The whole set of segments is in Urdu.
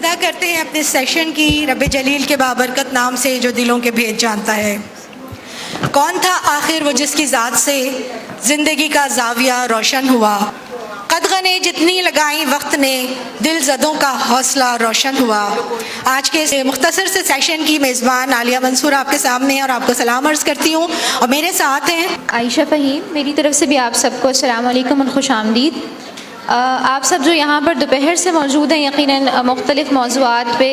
ادا کرتے ہیں اپنے سیشن کی رب جلیل کے بابرکت نام سے جو دلوں کے بھید جانتا ہے۔ کون تھا آخر وہ جس کی ذات سے زندگی کا زاویہ روشن ہوا؟ قدغنیں جتنی لگائیں وقت نے دل زدوں کا حوصلہ روشن ہوا۔ آج کے اس مختصر سے سیشن کی میزبان عالیہ منصور آپ کے سامنے ہیں اور آپ کو سلام عرض کرتی ہوں، اور میرے ساتھ ہیں عائشہ فہیم۔ میری طرف سے بھی آپ سب کو السلام علیکم اور خوش آمدید۔ آپ سب جو یہاں پر دوپہر سے موجود ہیں یقیناً مختلف موضوعات پہ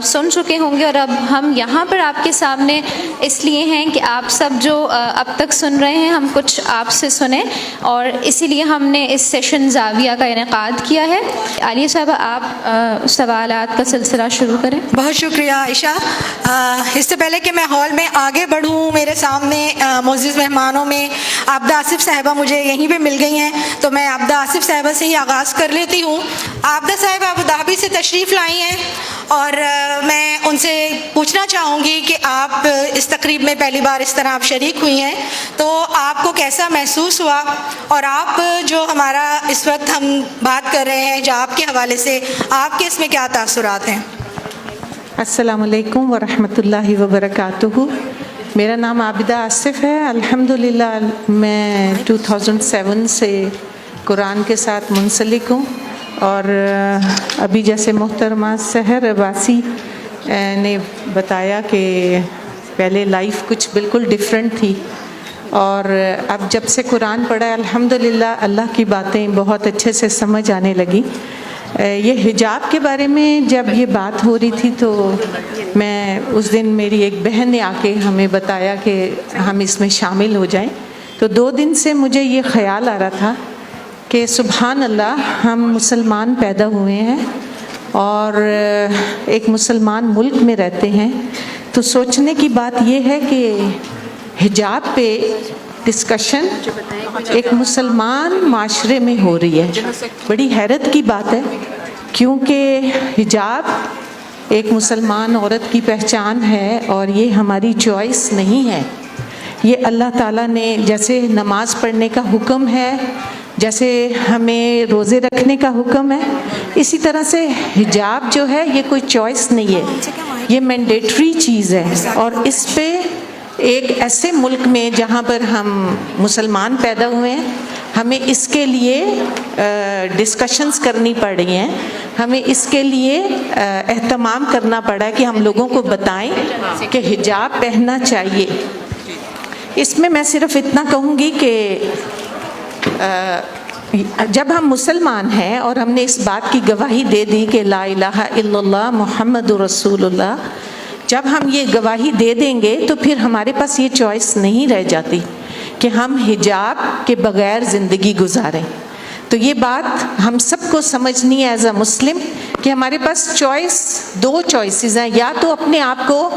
سن چکے ہوں گے، اور اب ہم یہاں پر آپ کے سامنے اس لیے ہیں کہ آپ سب جو اب تک سن رہے ہیں ہم کچھ آپ سے سنیں، اور اسی لیے ہم نے اس سیشن زاویہ کا انعقاد کیا ہے۔ عالیہ صاحبہ آپ سوالات کا سلسلہ شروع کریں۔ بہت شکریہ عائشہ۔ اس سے پہلے کہ میں ہال میں آگے بڑھوں، میرے سامنے معزز مہمانوں میں عابدہ آصف صاحبہ مجھے یہیں پہ مل گئی ہیں، تو میں عابدہ آصف صاحبہ سے ہی آغاز کر لیتی ہوں۔ عابدہ صاحبہ ابوظہبی سے تشریف لائی ہیں، اور میں ان سے پوچھنا چاہوں گی کہ آپ اس تقریب میں پہلی بار اس طرح آپ شریک ہوئی ہیں، تو آپ کو کیسا محسوس ہوا، اور آپ جو ہمارا اس وقت ہم بات کر رہے ہیں حجاب کے حوالے سے، آپ کے اس میں کیا تاثرات ہیں؟ السلام علیکم ورحمۃ اللہ وبرکاتہ۔ میرا نام عابدہ آصف ہے۔ الحمدللہ میں 2007 سے قرآن کے ساتھ منسلک ہوں، اور ابھی جیسے محترمہ سحر عباسی نے بتایا کہ پہلے لائف کچھ بالکل ڈیفرنٹ تھی، اور اب جب سے قرآن پڑھا الحمدللہ اللہ کی باتیں بہت اچھے سے سمجھ آنے لگی۔ یہ حجاب کے بارے میں جب یہ بات ہو رہی تھی تو میں اس دن میری ایک بہن نے آ کے ہمیں بتایا کہ ہم اس میں شامل ہو جائیں، تو 2 دن سے مجھے یہ خیال آ رہا تھا کہ سبحان اللہ، ہم مسلمان پیدا ہوئے ہیں اور ایک مسلمان ملک میں رہتے ہیں، تو سوچنے کی بات یہ ہے کہ حجاب پہ ڈسکشن ایک مسلمان معاشرے میں ہو رہی ہے۔ بڑی حیرت کی بات ہے، کیونکہ حجاب ایک مسلمان عورت کی پہچان ہے، اور یہ ہماری چوائس نہیں ہے۔ یہ اللہ تعالیٰ نے جیسے نماز پڑھنے کا حکم ہے، جیسے ہمیں روزے رکھنے کا حکم ہے، اسی طرح سے حجاب جو ہے یہ کوئی چوائس نہیں ہے، یہ مینڈیٹری چیز ہے۔ اور اس پہ ایک ایسے ملک میں جہاں پر ہم مسلمان پیدا ہوئے ہیں، ہمیں اس کے لیے ڈسکشنز کرنی پڑ رہی ہیں، ہمیں اس کے لیے اہتمام کرنا پڑا ہے کہ ہم لوگوں کو بتائیں کہ حجاب پہننا چاہیے۔ اس میں صرف اتنا کہوں گی کہ جب ہم مسلمان ہیں اور ہم نے اس بات کی گواہی دے دی کہ لا الہ الا اللہ محمد رسول اللہ، جب ہم یہ گواہی دے دیں گے تو پھر ہمارے پاس یہ چوائس نہیں رہ جاتی کہ ہم حجاب کے بغیر زندگی گزاریں۔ تو یہ بات ہم سب کو سمجھنی ہے ایز اے مسلم کہ ہمارے پاس دو چوائسیز ہیں، یا تو اپنے آپ کو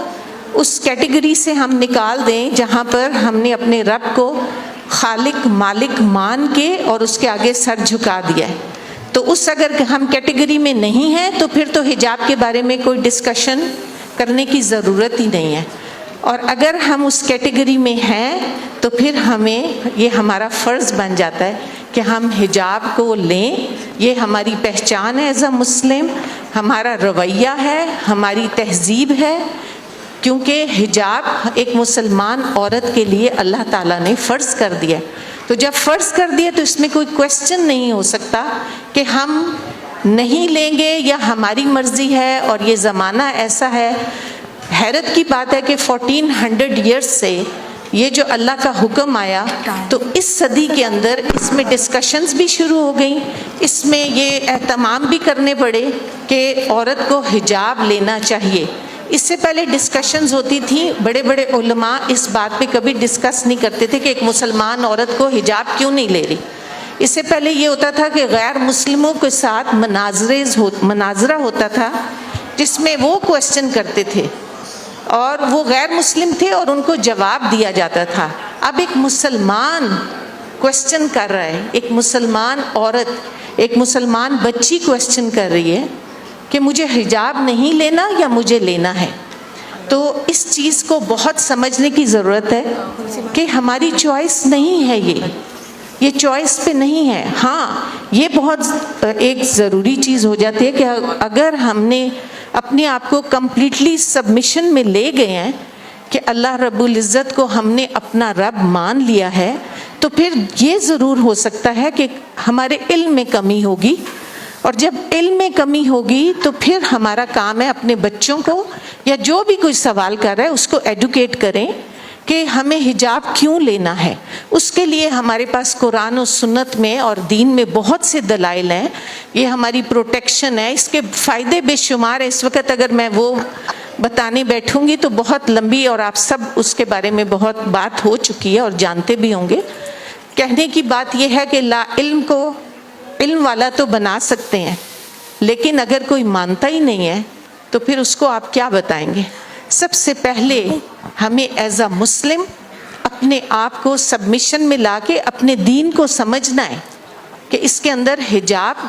اس کیٹیگری سے ہم نکال دیں جہاں پر ہم نے اپنے رب کو خالق مالک مان کے اور اس کے آگے سر جھکا دیا ہے، تو اگر ہم کیٹیگری میں نہیں ہیں تو پھر تو حجاب کے بارے میں کوئی ڈسکشن کرنے کی ضرورت ہی نہیں ہے، اور اگر ہم اس کیٹیگری میں ہیں تو پھر ہمیں یہ ہمارا فرض بن جاتا ہے کہ ہم حجاب کو لیں۔ یہ ہماری پہچان ہے ایز اے مسلم، ہمارا رویہ ہے، ہماری تہذیب ہے، کیونکہ حجاب ایک مسلمان عورت کے لیے اللہ تعالیٰ نے فرض کر دیا۔ تو جب فرض کر دیا تو اس میں کوئی کویسچن نہیں ہو سکتا کہ ہم نہیں لیں گے یا ہماری مرضی ہے اور یہ زمانہ ایسا ہے۔ حیرت کی بات ہے کہ 1400 ایئرز سے یہ جو اللہ کا حکم آیا تو اس صدی کے اندر اس میں ڈسکشنز بھی شروع ہو گئیں، اس میں یہ اہتمام بھی کرنے پڑے کہ عورت کو حجاب لینا چاہیے۔ اس سے پہلے ڈسکشنز ہوتی تھیں، بڑے بڑے علماء اس بات پہ کبھی ڈسکس نہیں کرتے تھے کہ ایک مسلمان عورت کو حجاب کیوں نہیں لے رہی۔ اس سے پہلے یہ ہوتا تھا کہ غیر مسلموں کے ساتھ مناظرہ ہوتا تھا جس میں وہ کویسچن کرتے تھے اور وہ غیر مسلم تھے اور ان کو جواب دیا جاتا تھا۔ اب ایک مسلمان کویسچن کر رہا ہے، ایک مسلمان عورت، ایک مسلمان بچی کویسچن کر رہی ہے کہ مجھے حجاب نہیں لینا یا مجھے لینا ہے۔ تو اس چیز کو بہت سمجھنے کی ضرورت ہے کہ ہماری چوائس نہیں ہے یہ، یہ چوائس پہ نہیں ہے. ہاں یہ بہت ایک ضروری چیز ہو جاتی ہے کہ اگر ہم نے اپنے آپ کو کمپلیٹلی سبمیشن میں لے گئے ہیں کہ اللہ رب العزت کو ہم نے اپنا رب مان لیا ہے, تو پھر یہ ضرور ہو سکتا ہے کہ ہمارے علم میں کمی ہوگی, اور جب علم میں کمی ہوگی تو پھر ہمارا کام ہے اپنے بچوں کو یا جو بھی کوئی سوال کر رہا ہے اس کو ایڈوکیٹ کریں کہ ہمیں حجاب کیوں لینا ہے. اس کے لیے ہمارے پاس قرآن و سنت میں اور دین میں بہت سے دلائل ہیں. یہ ہماری پروٹیکشن ہے, اس کے فائدے بے شمار ہیں. اس وقت اگر میں وہ بتانے بیٹھوں گی تو بہت لمبی, اور آپ سب اس کے بارے میں بہت بات ہو چکی ہے اور جانتے بھی ہوں گے. کہنے کی بات یہ ہے کہ لا علم کو علم والا تو بنا سکتے ہیں, لیکن اگر کوئی مانتا ہی نہیں ہے تو پھر اس کو آپ کیا بتائیں گے. سب سے پہلے ہمیں ایز اے مسلم اپنے آپ کو سبمیشن میں لا کے اپنے دین کو سمجھنا ہے کہ اس کے اندر حجاب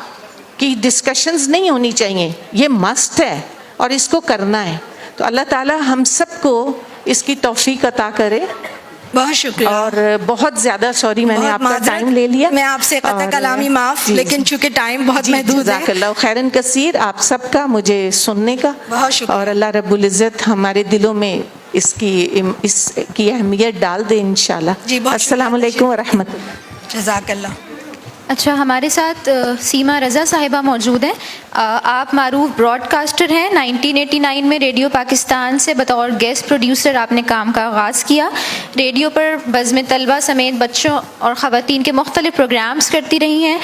کی ڈسکشنز نہیں ہونی چاہیے, یہ مسٹ ہے اور اس کو کرنا ہے. تو اللہ تعالی ہم سب کو اس کی توفیق عطا کرے. بہت شکریہ. اور بہت زیادہ سوری میں نے آپ کا ٹائم لے لیا, میں آپ سے قطع کلامی معاف, لیکن چونکہ ٹائم بہت محدود ہے. جزاک اللہ خیرن کثیر آپ سب کا مجھے سننے کا. بہت شکریہ. اور اللہ رب العزت ہمارے دلوں میں اس کی اہمیت ڈال دے انشاءاللہ. السلام علیکم ورحمۃ اللہ. جزاک اللہ. اچھا, ہمارے ساتھ سیما رضا صاحبہ موجود ہیں. آپ معروف براڈ کاسٹر ہیں. 1989 میں ریڈیو پاکستان سے بطور گیسٹ پروڈیوسر آپ نے کام کا آغاز کیا. ریڈیو پر بزم طلبہ سمیت بچوں اور خواتین کے مختلف پروگرامز کرتی رہی ہیں.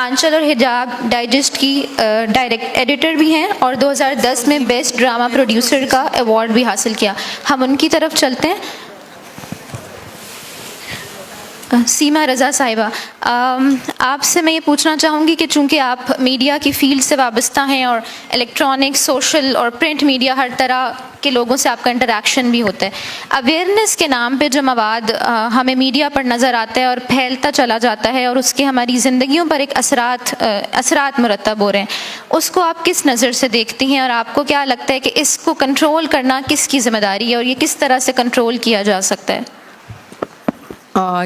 آنچل اور حجاب ڈائجسٹ کی ڈائریکٹ ایڈیٹر بھی ہیں, اور 2010 میں بیسٹ ڈرامہ پروڈیوسر کا ایوارڈ بھی حاصل کیا. ہم ان کی طرف چلتے ہیں. سیما رضا صاحبہ, آپ سے میں یہ پوچھنا چاہوں گی کہ چونکہ آپ میڈیا کی فیلڈ سے وابستہ ہیں اور الیکٹرانک, سوشل اور پرنٹ میڈیا ہر طرح کے لوگوں سے آپ کا انٹریکشن بھی ہوتا ہے, اویئرنیس کے نام پہ جو مواد ہمیں میڈیا پر نظر آتا ہے اور پھیلتا چلا جاتا ہے اور اس کے ہماری زندگیوں پر ایک اثرات مرتب ہو رہے ہیں, اس کو آپ کس نظر سے دیکھتی ہیں, اور آپ کو کیا لگتا ہے کہ اس کو کنٹرول کرنا کس کی ذمہ داری ہے اور یہ کس طرح سے کنٹرول کیا جا سکتا ہے؟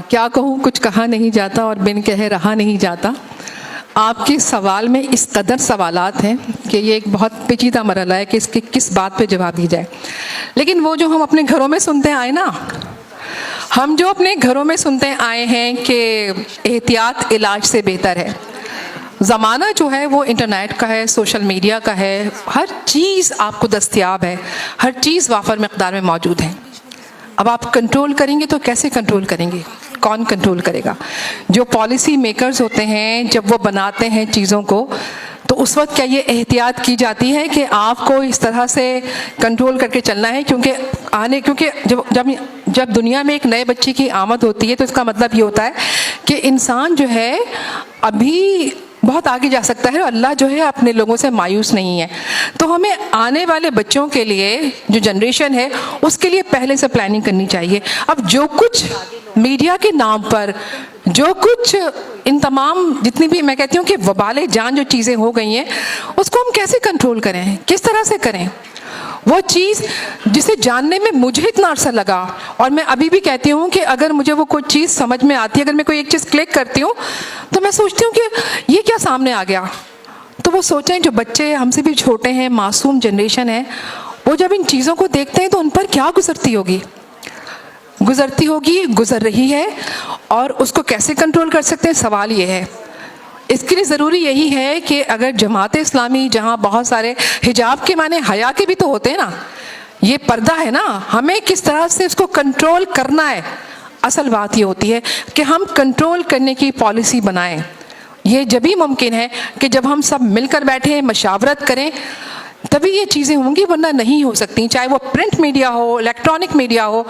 کیا کہوں, کچھ کہا نہیں جاتا اور بن کہے رہا نہیں جاتا. آپ کے سوال میں اس قدر سوالات ہیں کہ یہ ایک بہت پیچیدہ مرحلہ ہے کہ اس کی کس بات پہ جواب دی جائے. لیکن وہ جو ہم اپنے گھروں میں سنتے آئے نا, ہم جو اپنے گھروں میں سنتے آئے ہیں کہ احتیاط علاج سے بہتر ہے. زمانہ جو ہے وہ انٹرنیٹ کا ہے, سوشل میڈیا کا ہے, ہر چیز آپ کو دستیاب ہے, ہر چیز وافر مقدار میں موجود ہے. اب آپ کنٹرول کریں گے تو کیسے کنٹرول کریں گے, کون کنٹرول کرے گا؟ جو پالیسی میکرز ہوتے ہیں جب وہ بناتے ہیں چیزوں کو, تو اس وقت کیا یہ احتیاط کی جاتی ہے کہ آپ کو اس طرح سے کنٹرول کر کے چلنا ہے؟ کیونکہ جب دنیا میں ایک نئے بچے کی آمد ہوتی ہے تو اس کا مطلب یہ ہوتا ہے کہ انسان جو ہے ابھی بہت آگے جا سکتا ہے, اور اللہ جو ہے اپنے لوگوں سے مایوس نہیں ہے. تو ہمیں آنے والے بچوں کے لیے, جو جنریشن ہے اس کے لیے پہلے سے پلاننگ کرنی چاہیے. اب جو کچھ میڈیا کے نام پر, جو کچھ ان تمام جتنی بھی میں کہتی ہوں کہ وبال جان جو چیزیں ہو گئی ہیں, اس کو ہم کیسے کنٹرول کریں, کس طرح سے کریں؟ وہ چیز جسے جاننے میں مجھے اتنا عرصہ لگا, اور میں ابھی بھی کہتی ہوں کہ اگر مجھے وہ کوئی چیز سمجھ میں آتی ہے, اگر میں کوئی ایک چیز کلک کرتی ہوں تو میں سوچتی ہوں کہ یہ کیا سامنے آ گیا. تو وہ سوچیں جو بچے ہم سے بھی چھوٹے ہیں, معصوم جنریشن ہے, وہ جب ان چیزوں کو دیکھتے ہیں تو ان پر کیا گزرتی ہوگی, گزر رہی ہے, اور اس کو کیسے کنٹرول کر سکتے ہیں, سوال یہ ہے. اس کے لیے ضروری یہی ہے کہ اگر جماعت اسلامی, جہاں بہت سارے حجاب کے معنی حیا کے بھی تو ہوتے ہیں نا, یہ پردہ ہے نا, ہمیں کس طرح سے اس کو کنٹرول کرنا ہے. اصل بات یہ ہوتی ہے کہ ہم کنٹرول کرنے کی پالیسی بنائیں. یہ جبھی ممکن ہے کہ جب ہم سب مل کر بیٹھیں, مشاورت کریں, تبھی یہ چیزیں ہوں گی, ورنہ نہیں ہو سکتی. چاہے وہ پرنٹ میڈیا ہو, الیکٹرانک میڈیا ہو,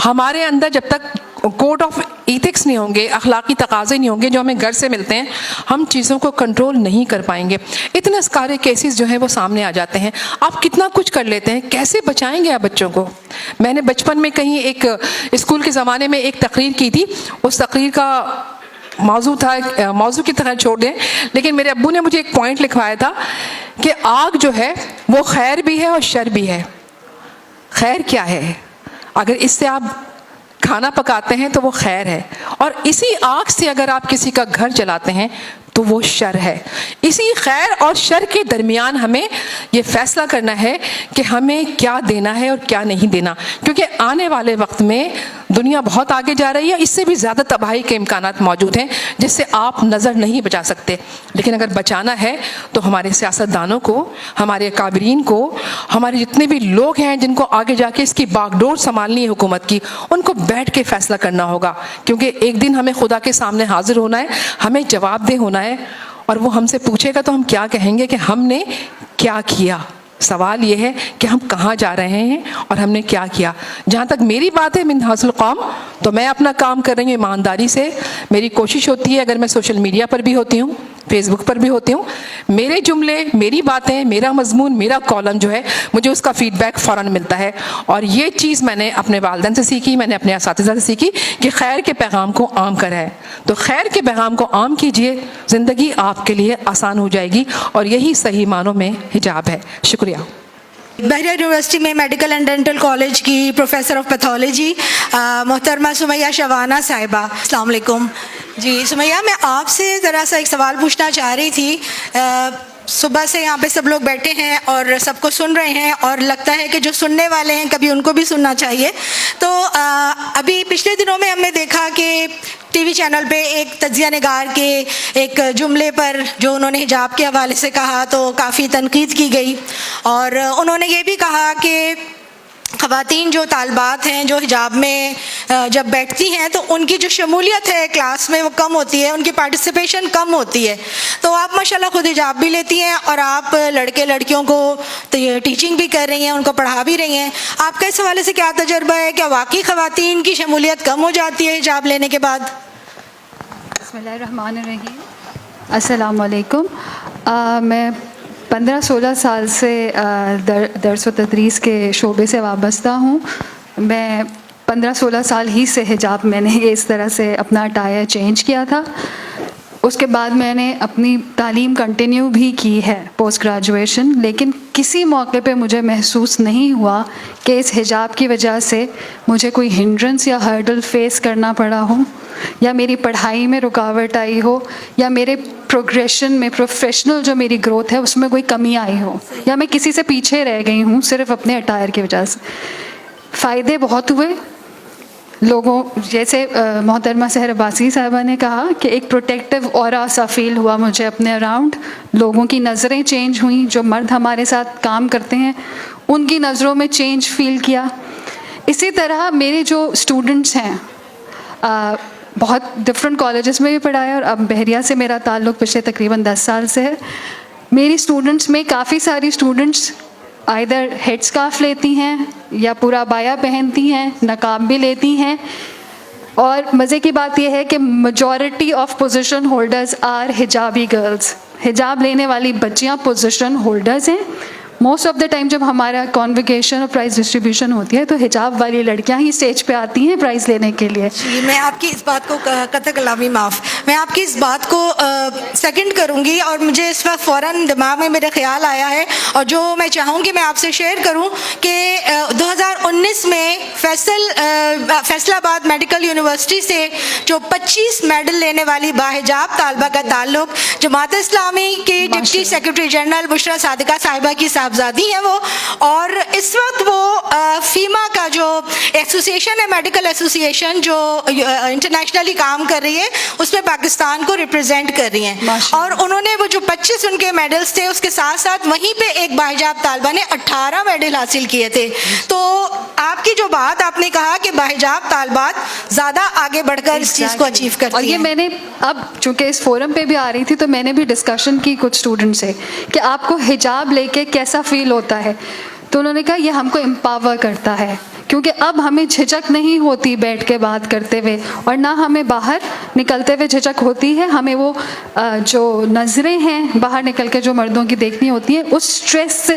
ہمارے اندر جب تک کوڈ آف ایتھکس نہیں ہوں گے, اخلاقی تقاضے نہیں ہوں گے جو ہمیں گھر سے ملتے ہیں, ہم چیزوں کو کنٹرول نہیں کر پائیں گے. اتنے سارے کیسز جو ہیں وہ سامنے آ جاتے ہیں. آپ کتنا کچھ کر لیتے ہیں, کیسے بچائیں گے آپ بچوں کو؟ میں نے بچپن میں کہیں ایک اسکول کے زمانے میں ایک تقریر کی تھی. اس تقریر کا موضوع کی طرح چھوڑ دیں, لیکن میرے ابو نے مجھے ایک پوائنٹ لکھوایا تھا کہ آگ جو ہے وہ خیر بھی ہے اور شر بھی ہے. خیر کیا ہے؟ اگر اس سے آپ کھانا پکاتے ہیں تو وہ خیر ہے، اور اسی آگ سے اگر آپ کسی کا گھر جلاتے ہیں تو وہ شر ہے۔ اسی خیر اور شر کے درمیان ہمیں یہ فیصلہ کرنا ہے کہ ہمیں کیا دینا ہے اور کیا نہیں دینا، کیونکہ آنے والے وقت میں دنیا بہت آگے جا رہی ہے، اس سے بھی زیادہ تباہی کے امکانات موجود ہیں جس سے آپ نظر نہیں بچا سکتے، لیکن اگر بچانا ہے تو ہمارے سیاستدانوں کو، ہمارے اکابرین کو، ہمارے جتنے بھی لوگ ہیں جن کو آگے جا کے اس کی باغ ڈور سنبھالنی ہے حکومت کی، ان کو بیٹھ کے فیصلہ کرنا ہوگا، کیونکہ ایک دن ہمیں خدا کے سامنے حاضر ہونا ہے، ہمیں جواب دہ ہونا ہے، اور وہ ہم سے پوچھے گا تو ہم کیا کہیں گے کہ ہم نے کیا کیا۔ سوال یہ ہے کہ ہم کہاں جا رہے ہیں اور ہم نے کیا کیا۔ جہاں تک میری بات ہے منہاج القوم، تو میں اپنا کام کر رہی ہوں ایمانداری سے۔ میری کوشش ہوتی ہے، اگر میں سوشل میڈیا پر بھی ہوتی ہوں، فیس بک پر بھی ہوتی ہوں، میرے جملے، میری باتیں، میرا مضمون، میرا کالم جو ہے، مجھے اس کا فیڈ بیک فوراً ملتا ہے، اور یہ چیز میں نے اپنے والدین سے سیکھی، میں نے اپنے اساتذہ سے سیکھی کہ خیر کے پیغام کو عام کرا ہے۔ تو خیر کے پیغام کو عام کیجئے، زندگی آپ کے لیے آسان ہو جائے گی، اور یہی صحیح معنوں میں حجاب ہے۔ شکریہ۔ بحریہ یونیورسٹی میں میڈیکل اینڈ ڈینٹل کالج کی پروفیسر آف پیتھولوجی محترمہ سمیہ شبانہ صاحبہ، السلام علیکم۔ جی سمیہ، میں آپ سے ذرا سا ایک سوال پوچھنا چاہ رہی تھی۔ صبح سے یہاں پہ سب لوگ بیٹھے ہیں اور سب کو سن رہے ہیں، اور لگتا ہے کہ جو سننے والے ہیں کبھی ان کو بھی سننا چاہیے۔ تو ابھی پچھلے دنوں میں ہم نے دیکھا کہ ٹی وی چینل پہ ایک تجزیہ نگار کے ایک جملے پر جو انہوں نے حجاب کے حوالے سے کہا تو کافی تنقید کی گئی، اور انہوں نے یہ بھی کہا کہ خواتین جو طالبات ہیں جو حجاب میں جب بیٹھتی ہیں تو ان کی جو شمولیت ہے کلاس میں وہ کم ہوتی ہے، ان کی پارٹیسپیشن کم ہوتی ہے۔ تو آپ ماشاءاللہ خود حجاب بھی لیتی ہیں اور آپ لڑکے لڑکیوں کو ٹیچنگ بھی کر رہی ہیں، ان کو پڑھا بھی رہی ہیں۔ آپ کا اس حوالے سے کیا تجربہ ہے؟ کیا واقعی خواتین کی شمولیت کم ہو جاتی ہے حجاب لینے کے بعد؟ بسم اللہ الرحمن الرحیم۔ السلام علیکم۔ میں 15-16 سال سے درس و تدریس کے شعبے سے وابستہ ہوں۔ میں 15-16 سال ہی سے حجاب میں نے اس طرح سے اپنا اٹائر چینج کیا تھا۔ اس کے بعد میں نے اپنی تعلیم کنٹینیو بھی کی ہے پوسٹ گریجویشن، لیکن کسی موقع پہ مجھے محسوس نہیں ہوا کہ اس حجاب کی وجہ سے مجھے کوئی ہنڈرنس یا ہرڈل فیس کرنا پڑا ہو، یا میری پڑھائی میں رکاوٹ آئی ہو، یا میرے پروگریشن میں، پروفیشنل جو میری گروتھ ہے اس میں کوئی کمی آئی ہو، یا میں کسی سے پیچھے رہ گئی ہوں صرف اپنے اٹائر کی وجہ سے۔ فائدے بہت ہوئے لوگوں، جیسے محترمہ سحر عباسی صاحبہ نے کہا کہ ایک پروٹیکٹیو اورا سا فیل ہوا مجھے اپنے اراؤنڈ، لوگوں کی نظریں چینج ہوئیں، جو مرد ہمارے ساتھ کام کرتے ہیں ان کی نظروں میں چینج فیل کیا۔ اسی طرح میرے جو اسٹوڈنٹس ہیں، بہت ڈفرینٹ کالجز میں بھی پڑھایا، اور اب بحریہ سے میرا تعلق پچھلے تقریباً 10 سال سے ہے۔ میری اسٹوڈنٹس میں کافی ساری اسٹوڈنٹس آئدر ہیڈ اسکارف لیتی ہیں یا پورا بایا پہنتی ہیں، نقاب بھی لیتی ہیں، اور مزے کی بات یہ ہے کہ majority of position holders are حجابی گرلز۔ حجاب لینے والی بچیاں پوزیشن ہولڈرز ہیں۔ موسٹ آف دا ٹائم جب ہمارا کانوکیشن اور پرائز ڈسٹریبیوشن ہوتی ہے تو حجاب والی لڑکیاں ہی اسٹیج پہ آتی ہیں پرائز لینے کے لیے۔ جی میں آپ کی اس بات کو قطع کلامی معاف، میں آپ کی اس بات کو سیکنڈ کروں گی، اور مجھے اس وقت فوراً دماغ میں میرے خیال آیا ہے، اور جو میں چاہوں گی میں آپ سے شیئر کروں کہ 2019 میں فیصل آباد میڈیکل یونیورسٹی سے جو 25 میڈل لینے والی باحجاب طالبہ کا تعلق جماعت اسلامی کی ڈپٹی سیکرٹری جنرل بشرا صادقہ صاحبہ کی صاحبزادی ہیں وہ، اور اس وقت وہ فیما کا جو ایسوسیشن ہے، میڈیکل ایسوسیشن جو انٹرنیشنلی کام کر رہی ہے، اس میں پاکستان کو ریپرزینٹ کر رہی ہیں، اور انہوں نے وہ جو 25 ان کے میڈلز تھے اس کے ساتھ ساتھ وہیں پہ ایک باحجاب طالبہ نے 18 میڈل حاصل کیے تھے۔ تو آپ کی جو بات آپ نے کہا کہ باحجاب طالبات زیادہ آگے بڑھ کر اس چیز کو اچیو کرتی ہیں، اور یہ میں نے اب چونکہ اس فورم پہ بھی آ رہی تھی تو میں نے بھی ڈسکشن کی کچھ اسٹوڈنٹ سے کہ آپ کو حجاب لے کے کیسا فیل ہوتا ہے، تو انہوں نے کہا یہ ہم کو امپاور کرتا ہے، کیونکہ اب ہمیں جھجک نہیں ہوتی بیٹھ کے بات کرتے ہوئے، اور نہ ہمیں باہر نکلتے ہوئے جھجک ہوتی ہے، ہمیں وہ جو نظریں ہیں باہر نکل کے جو مردوں کی دیکھنی ہوتی ہیں اس سٹریس سے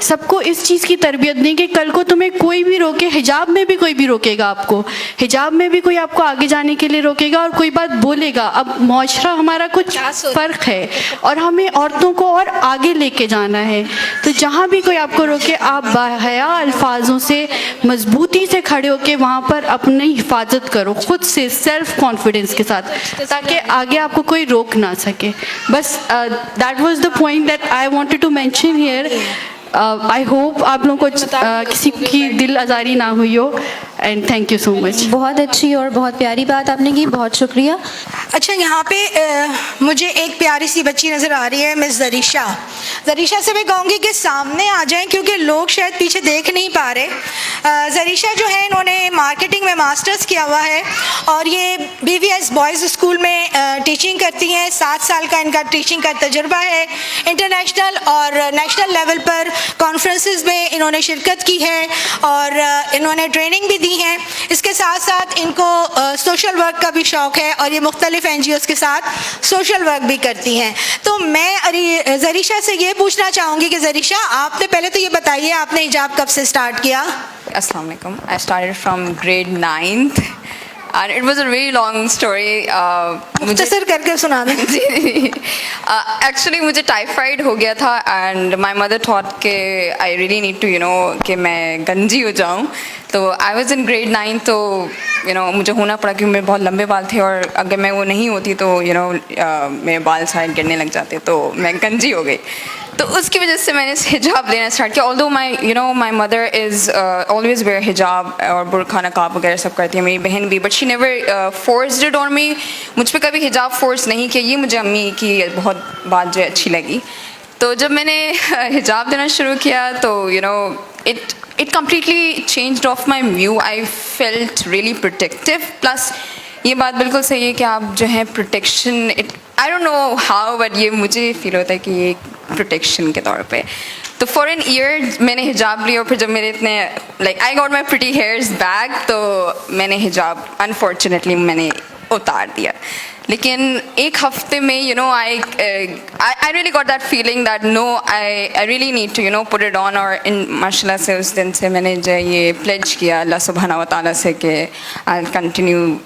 سب کو اس چیز کی تربیت دیں کہ کل کو تمہیں کوئی بھی روکے, حجاب میں بھی کوئی بھی روکے گا آپ کو, حجاب میں بھی کوئی آپ کو آگے جانے کے لیے روکے گا اور کوئی بات بولے گا. اب معاشرہ ہمارا کچھ فرق ہے اور ہمیں عورتوں کو اور آگے لے کے جانا ہے. تو جہاں بھی کوئی آپ کو روکے, آپ باحیا الفاظوں سے مضبوطی سے کھڑے ہو کے وہاں پر اپنی حفاظت کرو, خود سے سیلف کانفیڈنس کے ساتھ, تاکہ آگے آپ کو کوئی روک نہ سکے. بس that was the point that I wanted to mention here. I hope آپ لوگوں کو کسی کی دل آزاری نہ ہوئی ہو, and thank you so much. بہت اچھی اور بہت پیاری بات آپ نے کی, بہت شکریہ. اچھا, یہاں پہ مجھے ایک پیاری سی بچی نظر آ رہی ہے, مس زریشہ. زریشہ سے میں کہوں گی کہ سامنے آ جائیں کیونکہ لوگ شاید پیچھے دیکھ نہیں پا رہے. زریشہ جو ہے انہوں نے مارکیٹنگ میں ماسٹرز کیا ہوا ہے اور یہ BVS بوائز اسکول میں ٹیچنگ کرتی ہیں. 7 سال کا ان کا ٹیچنگ کا تجربہ ہے. انٹرنیشنل اور نیشنل لیول پر کانفرنسز میں انہوں نے شرکت کی ہے اور انہوں نے ٹریننگ بھی دی ہے. اس کے ساتھ ساتھ ان کو سوشل ورک کا بھی شوق ہے اور یہ مختلف NGOs کے ساتھ سوشل ورک بھی کرتی ہیں. تو میں زریشہ سے یہ پوچھنا چاہوں گی کہ زریشہ, آپ نے پہلے تو یہ بتائیے آپ نے حجاب کب سے سٹارٹ کیا؟ السلام علیکم. I started from grade 9th and it was a really long story. مختصر کر کے سنا دیں. جی, ایکچولی مجھے ٹائیفائڈ ہو گیا تھا اینڈ مائی مدر تھاٹ کہ آئی ریئلی نیڈ ٹو کہ میں گنجی ہو جاؤں. تو آئی واز ان گریڈ 9, تو مجھے ہونا پڑا کیونکہ میرے بہت لمبے بال تھے اور اگر میں وہ نہیں ہوتی تو میرے بال سارے گرنے لگ جاتے, تو میں گنجی ہو گئی. تو اس کی وجہ سے میں نے حجاب لینا اسٹارٹ کیا. آلدو my mother is always where حجاب اور برقع نقاب وغیرہ سب کرتی ہے, میری بہن بھی, but she never forced it on me. مجھ پہ کبھی حجاب فورس نہیں کیا. یہ مجھے امی کی بہت بات جو ہے اچھی لگی. تو جب میں نے حجاب دینا شروع کیا تو it completely changed off my view. I felt really protective. Plus یہ بات بالکل صحیح ہے کہ آپ جو ہیں protection, I don't know how, but یہ مجھے فیل ہوتا ہے کہ یہ پروٹیکشن کے طور پہ. تو فار این ایئر میں نے حجاب لیا اور پھر جب میرے اتنے I got my pretty hairs back, تو میں نے حجاب انفارچونیٹلی میں نے اتار دیا. لیکن ایک ہفتے میں I really got that feeling that no, I really need to put it on. اور ماشاء اللہ سے اس دن سے میں نے جو یہ پلیج کیا اللہ سبحانہ و تعالیٰ سے کہ I'll continue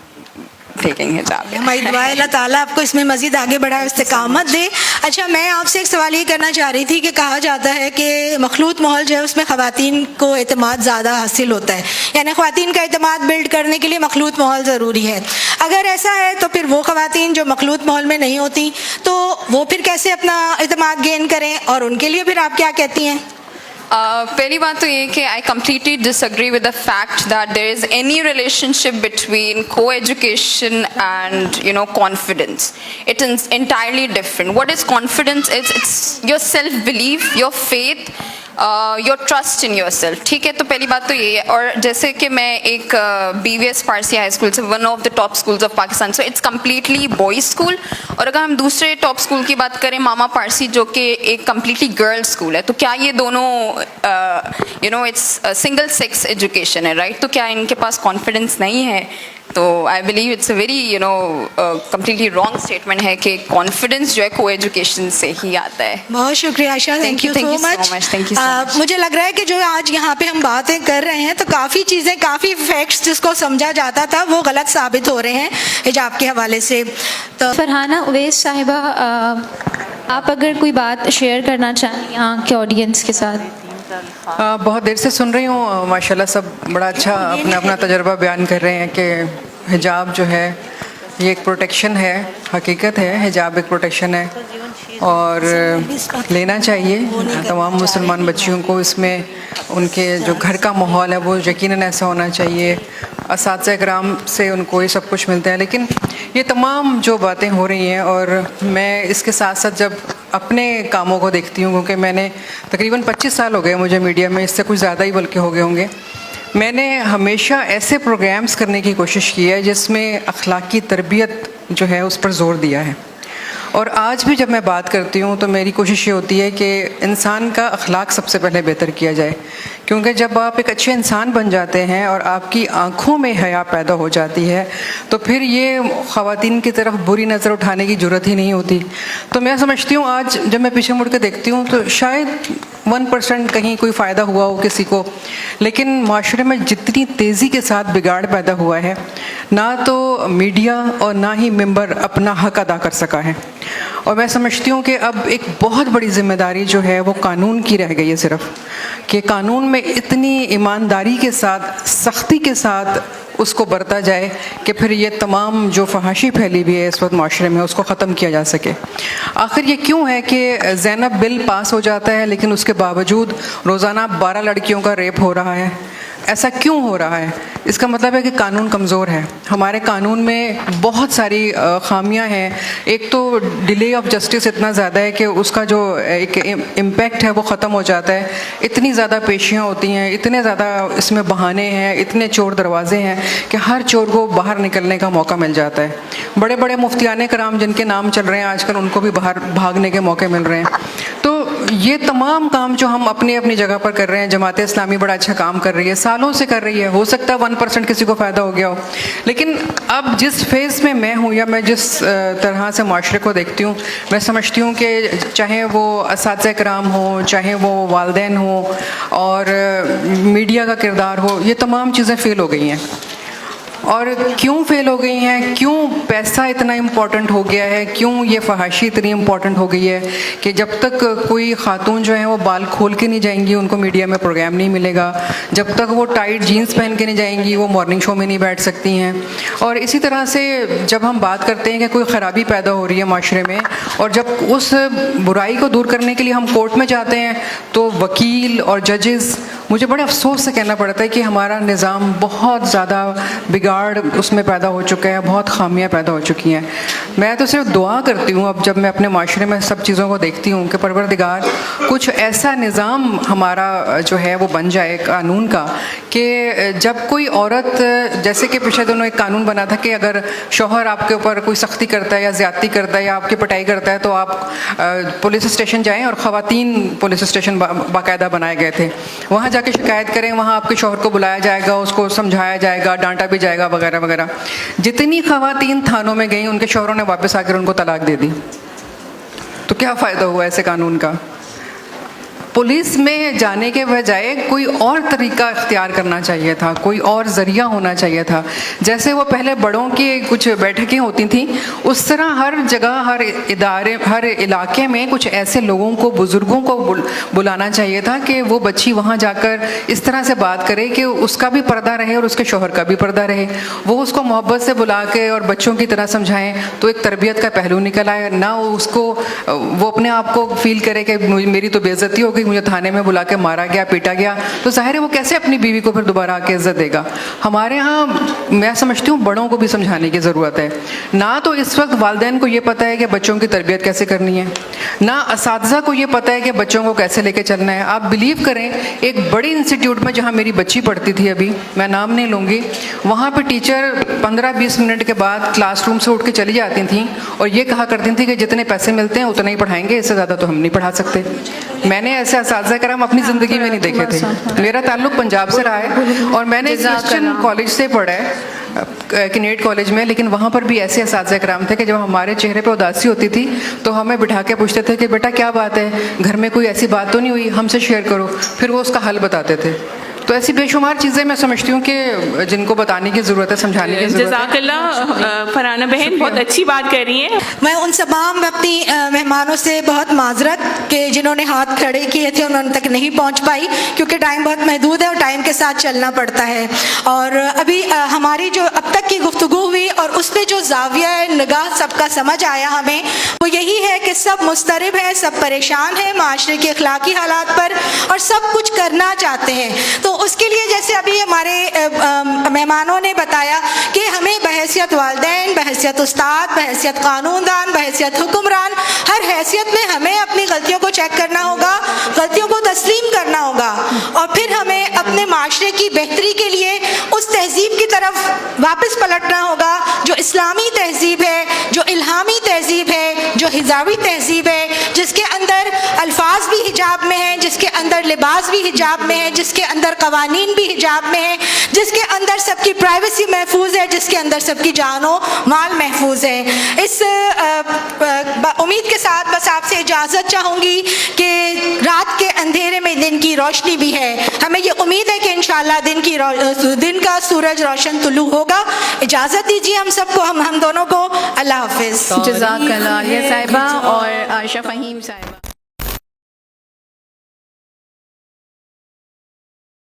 taking hijab. ہماری دعا ہے اللہ تعالیٰ آپ کو اس میں مزید آگے بڑھائے, استقامت دے. اچھا, میں آپ سے ایک سوال یہ کرنا چاہ رہی تھی کہ کہا جاتا ہے کہ مخلوط ماحول جو ہے اس میں خواتین کو اعتماد زیادہ حاصل ہوتا ہے, یعنی خواتین کا اعتماد بلڈ کرنے کے لیے مخلوط ماحول ضروری ہے. اگر ایسا ہے تو پھر وہ خواتین جو مخلوط ماحول میں نہیں ہوتی تو وہ پھر کیسے اپنا اعتماد گین کریں, اور ان کے لیے پھر آپ کیا کہتی ہیں؟ پہلی بات تو یہ کہ I completely disagree with the fact that there is any relationship between co-education and confidence. It is entirely different. What is confidence? It's your self-belief, your faith, your trust in yourself. ٹھیک ہے, تو پہلی بات تو یہ ہے. اور جیسے کہ میں ایک BVS پارسی ہائی اسکول سے, one of the top schools of Pakistan, so it's completely boys school. اور اگر ہم دوسرے ٹاپ اسکول کی بات کریں ماما پارسی جو کہ ایک کمپلیٹلی گرل اسکول ہے, تو کیا یہ دونوں اٹس سنگل سیکس ایجوکیشن ہے, رائٹ؟ تو کیا ان کے پاس کانفیڈنس نہیں ہے؟ تو I believe it's a very completely wrong statement ہے کہ کانفیڈنس جو ہے کو ایجوکیشن سے ہی آتا ہے. بہت شکریہ عائشہ, تھینک یو سو مچ. مجھے لگ رہا ہے کہ جو آج یہاں پہ ہم باتیں کر رہے ہیں تو کافی چیزیں, کافی فیکٹس جس کو سمجھا جاتا تھا وہ غلط ثابت ہو رہے ہیں حجاب کے حوالے سے. تو فرحانہ اویس صاحبہ, آپ اگر کوئی بات شیئر کرنا چاہیں یہاں کے آڈینس کے ساتھ. بہت دیر سے سن رہی ہوں, ماشاءاللہ سب بڑا اچھا اپنا تجربہ بیان کر رہے ہیں کہ حجاب جو ہے یہ ایک پروٹیکشن ہے, حقیقت ہے حجاب ایک پروٹیکشن ہے اور لینا چاہیے تمام مسلمان بچیوں کو. اس میں ان کے جو گھر کا ماحول ہے وہ یقیناً ایسا ہونا چاہیے, اساتذہ کرام سے ان کو یہ سب کچھ ملتا ہے. لیکن یہ تمام جو باتیں ہو رہی ہیں, اور میں اس کے ساتھ ساتھ جب اپنے کاموں کو دیکھتی ہوں, کیونکہ میں نے تقریباً 25 سال ہو گئے مجھے میڈیا میں, اس سے کچھ زیادہ ہی بلکہ ہو گئے ہوں گے. میں نے ہمیشہ ایسے پروگرامز کرنے کی کوشش کی ہے جس میں اخلاقی تربیت جو ہے اس پر زور دیا ہے. اور آج بھی جب میں بات کرتی ہوں تو میری کوشش یہ ہوتی ہے کہ انسان کا اخلاق سب سے پہلے بہتر کیا جائے، کیونکہ جب آپ ایک اچھے انسان بن جاتے ہیں اور آپ کی آنکھوں میں حیا پیدا ہو جاتی ہے تو پھر یہ خواتین کی طرف بری نظر اٹھانے کی ضرورت ہی نہیں ہوتی. تو میں سمجھتی ہوں آج جب میں پیچھے مڑ کے دیکھتی ہوں تو شاید 1% کہیں کوئی فائدہ ہوا ہو کسی کو، لیکن معاشرے میں جتنی تیزی کے ساتھ بگاڑ پیدا ہوا ہے، نہ تو میڈیا اور نہ ہی ممبر اپنا حق ادا کر سکا ہے. اور میں سمجھتی ہوں کہ اب ایک بہت بڑی ذمہ داری جو ہے وہ قانون کی رہ گئی ہے، صرف کہ قانون میں اتنی ایمانداری کے ساتھ، سختی کے ساتھ اس کو برتا جائے کہ پھر یہ تمام جو فحاشی پھیلی ہوئی ہے اس وقت معاشرے میں اس کو ختم کیا جا سکے. آخر یہ کیوں ہے کہ زینب بل پاس ہو جاتا ہے لیکن اس کے باوجود روزانہ 12 لڑکیوں کا ریپ ہو رہا ہے؟ ایسا کیوں ہو رہا ہے؟ اس کا مطلب ہے کہ قانون کمزور ہے. ہمارے قانون میں بہت ساری خامیاں ہیں. ایک تو ڈیلے آف جسٹس اتنا زیادہ ہے کہ اس کا جو ایک امپیکٹ ہے وہ ختم ہو جاتا ہے. اتنی زیادہ پیشیاں ہوتی ہیں، اتنے زیادہ اس میں بہانے ہیں، اتنے چور دروازے ہیں کہ ہر چور کو باہر نکلنے کا موقع مل جاتا ہے. بڑے بڑے مفتیان کرام جن کے نام چل رہے ہیں آج کل، ان کو بھی باہر بھاگنے کے موقع مل رہے ہیں. تو یہ تمام کام جو ہم اپنی اپنی جگہ پر کر رہے ہیں، جماعت اسلامی بڑا اچھا کام کر رہی ہے، سالوں سے کر رہی ہے. ہو سکتا ہے 1% کسی کو فائدہ ہو گیا ہو، لیکن اب جس فیز میں میں ہوں یا میں جس طرح سے معاشرے کو دیکھتی ہوں، میں سمجھتی ہوں کہ چاہے وہ اساتذہ کرام ہوں، چاہے وہ والدین ہوں، اور میڈیا کا کردار ہو، یہ تمام چیزیں فیل ہو گئی ہیں. اور کیوں فیل ہو گئی ہیں؟ کیوں پیسہ اتنا امپورٹنٹ ہو گیا ہے؟ کیوں یہ فحاشی اتنی امپورٹنٹ ہو گئی ہے کہ جب تک کوئی خاتون جو ہیں وہ بال کھول کے نہیں جائیں گی ان کو میڈیا میں پروگرام نہیں ملے گا، جب تک وہ ٹائٹ جینز پہن کے نہیں جائیں گی وہ مارننگ شو میں نہیں بیٹھ سکتی ہیں. اور اسی طرح سے جب ہم بات کرتے ہیں کہ کوئی خرابی پیدا ہو رہی ہے معاشرے میں، اور جب اس برائی کو دور کرنے کے لیے ہم کورٹ میں جاتے ہیں تو وکیل اور ججز، مجھے بڑے افسوس سے کہنا پڑتا ہے کہ ہمارا نظام بہت زیادہ بگاڑ اس میں پیدا ہو چکا ہے، بہت خامیاں پیدا ہو چکی ہیں. میں تو صرف دعا کرتی ہوں اب جب میں اپنے معاشرے میں سب چیزوں کو دیکھتی ہوں کہ پروردگار کچھ ایسا نظام ہمارا جو ہے وہ بن جائے قانون کا کہ جب کوئی عورت، جیسے کہ پچھلے دنوں ایک قانون بنا تھا کہ اگر شوہر آپ کے اوپر کوئی سختی کرتا ہے یا زیادتی کرتا ہے یا آپ کی پٹائی کرتا ہے تو آپ پولیس اسٹیشن جائیں، اور خواتین پولیس اسٹیشن باقاعدہ بنائے گئے تھے، وہاں جا کے شکایت کریں، وہاں آپ کے شوہر کو بلایا جائے گا، اس کو سمجھایا جائے گا، ڈانٹا بھی جائے گا وغیرہ وغیرہ. جتنی خواتین تھانوں میں گئیں ان کے شوہروں نے واپس آ کر ان کو طلاق دے دی. تو کیا فائدہ ہوا ایسے قانون کا؟ پولیس میں جانے کے بجائے کوئی اور طریقہ اختیار کرنا چاہیے تھا، کوئی اور ذریعہ ہونا چاہیے تھا. جیسے وہ پہلے بڑوں کی کچھ بیٹھکیں ہوتی تھیں، اس طرح ہر جگہ، ہر ادارے، ہر علاقے میں کچھ ایسے لوگوں کو، بزرگوں کو بلانا چاہیے تھا کہ وہ بچی وہاں جا کر اس طرح سے بات کرے کہ اس کا بھی پردہ رہے اور اس کے شوہر کا بھی پردہ رہے. وہ اس کو محبت سے بلا کے اور بچوں کی طرح سمجھائیں تو ایک تربیت کا پہلو نکل آئے، نہ اس کو وہ اپنے آپ کو فیل کرے کہ میری تو بے عزتی ہو گئی، مجھے تھانے میں بلا کے مارا گیا، پیٹا گیا. تو ظاہر ہے وہ کیسے اپنی بیوی کو پھر دوبارہ آ کے عزت دے گا؟ ہمارے ہاں میں سمجھتی ہوں بڑوں کو بھی سمجھانے کی ضرورت ہے. نہ تو اس وقت والدین کو یہ پتہ ہے کہ بچوں کی تربیت کیسے کرنی ہے، نہ اساتذہ کو یہ پتہ ہے کہ بچوں کو کیسے لے کے چلنا ہے. آپ بلیو کریں، ایک بڑی انسٹیٹیوٹ میں جہاں میری بچی پڑھتی تھی، ابھی میں نام نہیں لوں گی، وہاں پہ ٹیچر 15-20 منٹ کے بعد کلاس روم سے اٹھ کے چلی جاتی تھیں اور یہ کہا کرتی تھیں کہ جتنے پیسے ملتے ہیں اتنے ہی پڑھائیں گے، اس سے زیادہ تو ہم نہیں پڑھا سکتے. میں نے ایسے اساتذہ کرام اپنی زندگی میں نہیں دیکھے تھے. میرا تعلق پنجاب سے رہا ہے اور میں نے کرسچن کالج سے پڑھا ہے، کنیڈ کالج میں، لیکن وہاں پر بھی ایسے اساتذہ کرام تھے کہ جب ہمارے چہرے پہ اداسی ہوتی تھی تو ہمیں بٹھا کے پوچھتے تھے کہ بیٹا کیا بات ہے، گھر میں کوئی ایسی بات تو نہیں ہوئی، ہم سے شیئر کرو. پھر وہ اس کا حل بتاتے تھے. تو ایسی بے شمار چیزیں میں سمجھتی ہوں کہ جن کو بتانے کی ضرورت ہے، سمجھانے کی ضرورت ہے. جزاک اللہ فرحانہ بہن، بہت اچھی بات کر رہی ہیں. میں ان تمام اپنی مہمانوں سے بہت معذرت کہ جنہوں نے ہاتھ کھڑے کیے تھے ان تک نہیں پہنچ پائی، کیونکہ ٹائم بہت محدود ہے اور ٹائم کے ساتھ چلنا پڑتا ہے. اور ابھی ہماری جو اب تک کی گفتگو ہوئی اور اس پہ جو زاویہ نگاہ سب کا سمجھ آیا ہمیں، وہ یہی ہے کہ سب مضطرب ہیں، سب پریشان ہیں معاشرے کے اخلاقی حالات پر، اور سب کچھ کرنا چاہتے ہیں. تو اس کے لیے جیسے ابھی ہمارے مہمانوں نے بتایا کہ ہمیں بحیثیت والدین، بحیثیت استاد، بحیثیت قانون دان، بحیثیت حکمران، ہر حیثیت میں ہمیں اپنی غلطیوں کو چیک کرنا ہوگا، غلطیوں کو تسلیم کرنا ہوگا، اور پھر ہمیں اپنے معاشرے کی بہتری کے لیے اس تہذیب کی طرف واپس پلٹنا ہوگا جو اسلامی تہذیب ہے، جو الہامی تہذیب ہے، جو سمجھاوی تہذیب ہے جس کے اندر الفاظ بھی حجاب میں ہیں, جس کے اندر لباس بھی حجاب میں ہے, جس کے اندر قوانین بھی حجاب میں ہیں, جس کے اندر سب کی پرائیویسی محفوظ ہے, جس کے اندر سب کی جان و مال محفوظ ہے. اس امید کے ساتھ بس آپ سے اجازت چاہوں گی کہ رات کے اندھیرے میں دن کی روشنی بھی ہے. ہمیں یہ امید ہے کہ انشاءاللہ دن کا سورج روشن طلوع ہوگا. اجازت دیجیے ہم سب کو, ہم دونوں کو. اللہ حافظ. جزاک اللہ عالیہ صاحبہ اور عائشہ فہیم صاحبہ.